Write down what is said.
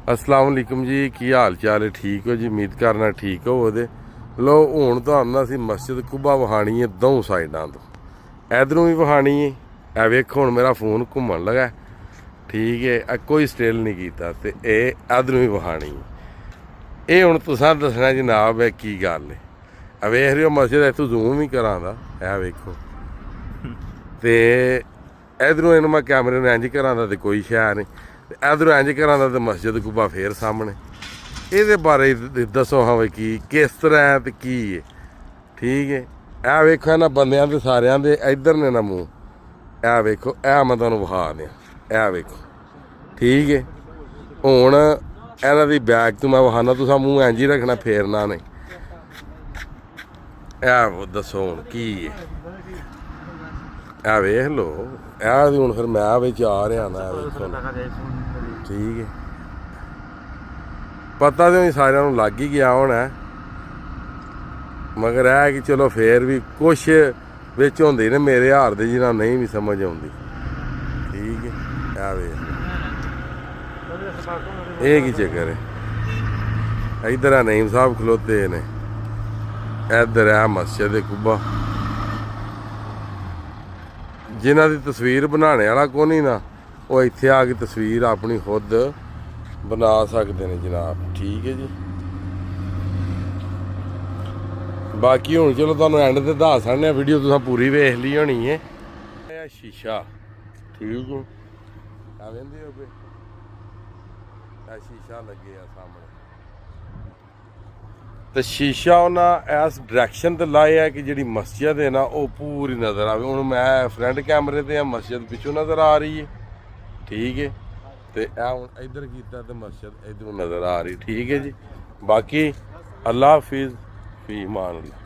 अस्सलाम वालेकुम जी, की हाल चाल है? ठीक हो जी? उम्मीद करना ठीक हो। लो हुण तुहानूं असीं मस्जिद कुबा वहानी है दों साइडां तो, इधरों भी वहानी है। ए वेखो हुण मेरा फोन घूमन लगा, ठीक है, कोई स्टिल नहीं कीता ते इधरों भी वहानी है। ये हुण तुसां दसना जनाब है की गल है। वेख रहे हो मस्जिद इत्थों जूम ही करां दा, ए वेखो ते इधरों इन्हूं मैं कैमरे नूं इंज करां दा ते कोई शै नहीं, इधरों इंज करां दा ते मस्जिद कुबा फिर सामने। ਇਹਦੇ ਬਾਰੇ ਦੱਸੋ ਹਾਂ ਵੀ ਕੀ ਕਿਸ ਤਰ੍ਹਾਂ ਹੈ ਤੇ ਕੀ ਹੈ। ਠੀਕ ਹੈ, ਇਹ ਵੇਖੋ ਇਹਨਾਂ ਬੰਦਿਆਂ ਦੇ ਸਾਰਿਆਂ ਦੇ ਇੱਧਰ ਨੇ ਨਾ ਮੂੰਹ, ਇਹ ਵੇਖੋ, ਇਹ ਮੈਂ ਤੁਹਾਨੂੰ ਵਿਖਾ ਦਿਆਂ, ਇਹ ਵੇਖੋ। ਠੀਕ ਹੈ, ਹੁਣ ਇਹਨਾਂ ਦੀ ਬੈਗ ਤੋਂ ਮੈਂ ਵਿਖਾਣਾ, ਤੁਸੀਂ ਮੂੰਹ ਇੰਝ ਹੀ ਰੱਖਣਾ, ਫੇਰਨਾ ਨਹੀਂ। ਇਹ ਦੱਸੋ ਹੁਣ ਕੀ ਹੈ, ਇਹ ਵੇਖ ਲਓ। ਇਹ ਹੁਣ ਫਿਰ ਮੈਂ ਵਿੱਚ ਆ ਰਿਹਾ ਨਾ, ਇਹ ਵੇਖੋ। ਠੀਕ ਹੈ, पता तो नहीं सारिਆਂ ਨੂੰ ਲੱਗ ही गया होना, मगर है कि चलो फिर भी कुछ बिच होंदे ने मेरे हार दे जिन्हां नहीं भी समझ आउंदी। ठीक है, आ वे ये की चक्कर है। इधर नईम साहब खलोते ने, इधर है मस्जिद कुबा। जिन्हां दी तस्वीर बनाने वाला कोई नहीं ना, वो इत्थे आके तस्वीर अपनी खुद बना सकते हैं जनाब। ठीक है जी, बाकी हूँ चलो तुहानूं एंड ते दस सकने, वीडियो तुसां पूरी वेख ली होनी है। शीशा ठीक हो, वेंदे हो पे शीशा लगे आ सामने, तो शीशा उन्हें इस डायरैक्शन ते लाया है कि जिहड़ी मस्जिद है ना वो पूरी नज़र आवे। हुण मैं फ्रंट कैमरे ते मस्जिद पिछों नज़र आ रही है। ठीक है, तो हूँ इधर किया तो मस्जिद इधरों नज़र आ रही। ठीक है जी, बाकी अल्लाह हाफिज़, फी मान अल्लाह।